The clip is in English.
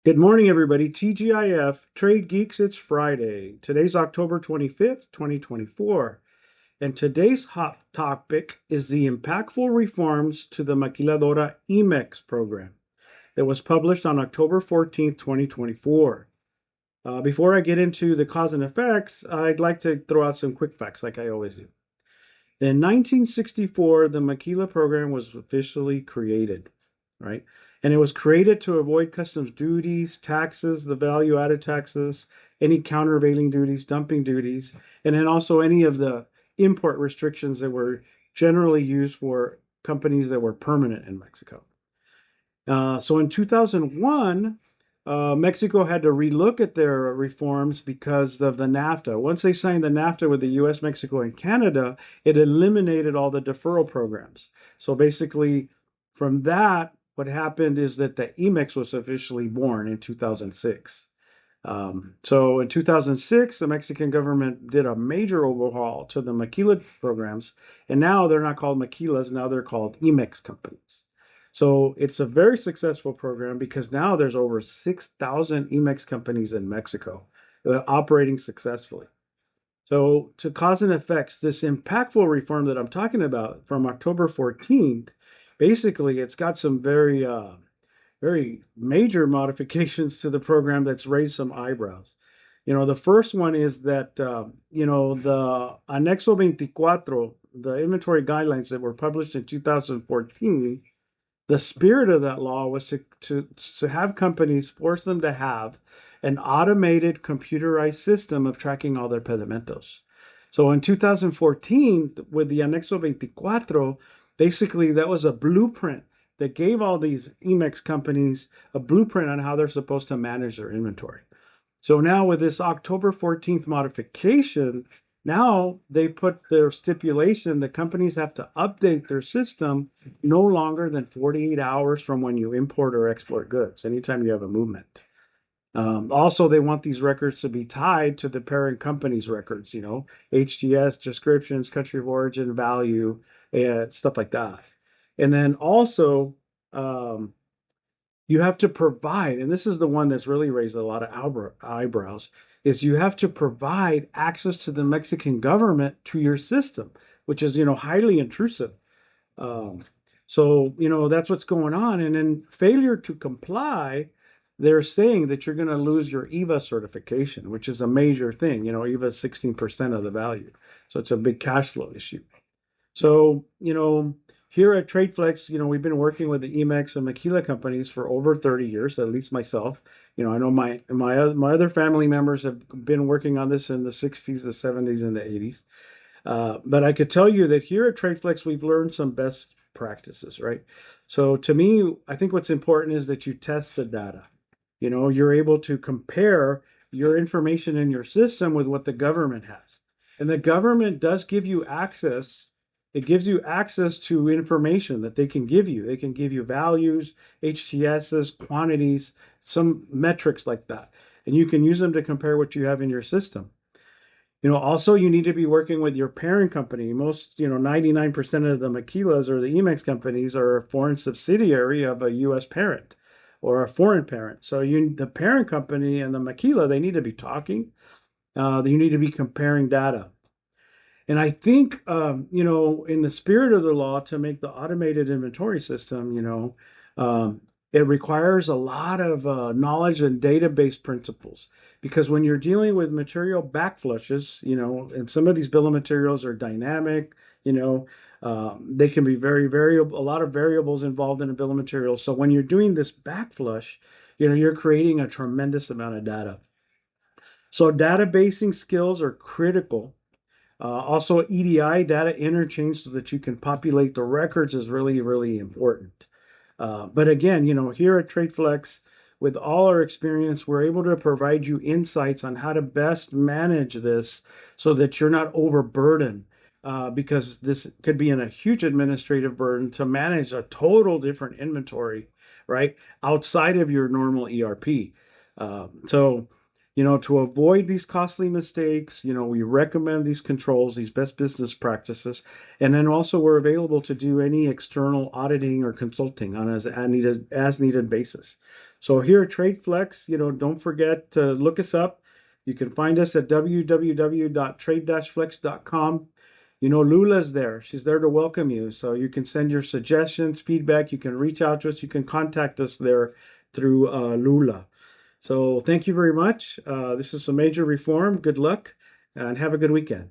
Good morning, everybody. TGIF, Trade Geeks, it's Friday. Today's October 25th, 2024. And today's hot topic is the impactful reforms to the Maquiladora IMMEX program that was published on October 14th, 2024. Before I get into the cause and effects, I'd like to throw out some quick facts like I always do. In 1964, the Maquila program was officially created, right? And it was created to avoid customs duties, taxes, the value added taxes, any countervailing duties, dumping duties, and then also any of the import restrictions that were generally used for companies that were permanent in Mexico. So in 2001, Mexico had to relook at their reforms because of the NAFTA. Once they signed the NAFTA with the US, Mexico, and Canada, it eliminated all the deferral programs. So basically, from that, what happened is that the IMMEX was officially born in 2006. So in 2006, the Mexican government did a major overhaul to the Maquila programs, and now they're not called Maquilas, now they're called IMMEX companies. So it's a very successful program because now there's over 6,000 IMMEX companies in Mexico operating successfully. So to cause and effects, this impactful reform that I'm talking about from October 14th, basically it's got some very major modifications to the program that's raised some eyebrows. The first one is that, the Anexo 24, the inventory guidelines that were published in 2014, the spirit of that law was to have companies force them to have an automated computerized system of tracking all their pedimentos. So in 2014, with the Anexo 24, basically that was a blueprint that gave all these IMMEX companies a blueprint on how they're supposed to manage their inventory. So now with this October 14th modification, now they put their stipulation that companies have to update their system no longer than 48 hours from when you import or export goods, anytime you have a movement. Also, they want these records to be tied to the parent company's records, HTS, descriptions, country of origin, value, stuff like that. And then also, um, you have to provide, and this is the one that's really raised a lot of eyebrows, is you have to provide access to the Mexican government to your system, which is, highly intrusive. Um, so, that's what's going on. And then failure to comply, they're saying that you're going to lose your EVA certification, which is a major thing. EVA is 16% of the value. So it's a big cash flow issue. So, here at TradeFlex, we've been working with the IMMEX and Maquila companies for over 30 years, at least myself. I know my other family members have been working on this in the 60s, the 70s, and the 80s. But I could tell you that here at TradeFlex, we've learned some best practices, right? So to me, I think what's important is that you test the data. You're able to compare your information in your system with what the government has. And the government does give you access. It gives you access to information that they can give you. They can give you values, HTSs, quantities, some metrics like that. And you can use them to compare what you have in your system. Also you need to be working with your parent company. Most, 99% of the Maquilas or the IMMEX companies are a foreign subsidiary of a U.S. parent or a foreign parent. So the parent company and the Maquila, they need to be talking. You need to be comparing data. And I think, in the spirit of the law to make the automated inventory system, it requires a lot of knowledge and database principles because when you're dealing with material backflushes, and some of these bill of materials are dynamic, they can be very variable, a lot of variables involved in a bill of materials. So when you're doing this backflush, you're creating a tremendous amount of data. So databasing skills are critical. Also, EDI, data interchange, so that you can populate the records is really, really important. But again, here at TradeFlex, with all our experience, we're able to provide you insights on how to best manage this so that you're not overburdened. Because this could be a huge administrative burden to manage a total different inventory, right, outside of your normal ERP. So To avoid these costly mistakes, we recommend these controls, these best business practices. And then also we're available to do any external auditing or consulting on as needed basis. So here at TradeFlex, don't forget to look us up. You can find us at www.trade-flex.com. Lula's there. She's there to welcome you. So you can send your suggestions, feedback. You can reach out to us. You can contact us there through Lula. So thank you very much. This is a major reform. Good luck and have a good weekend.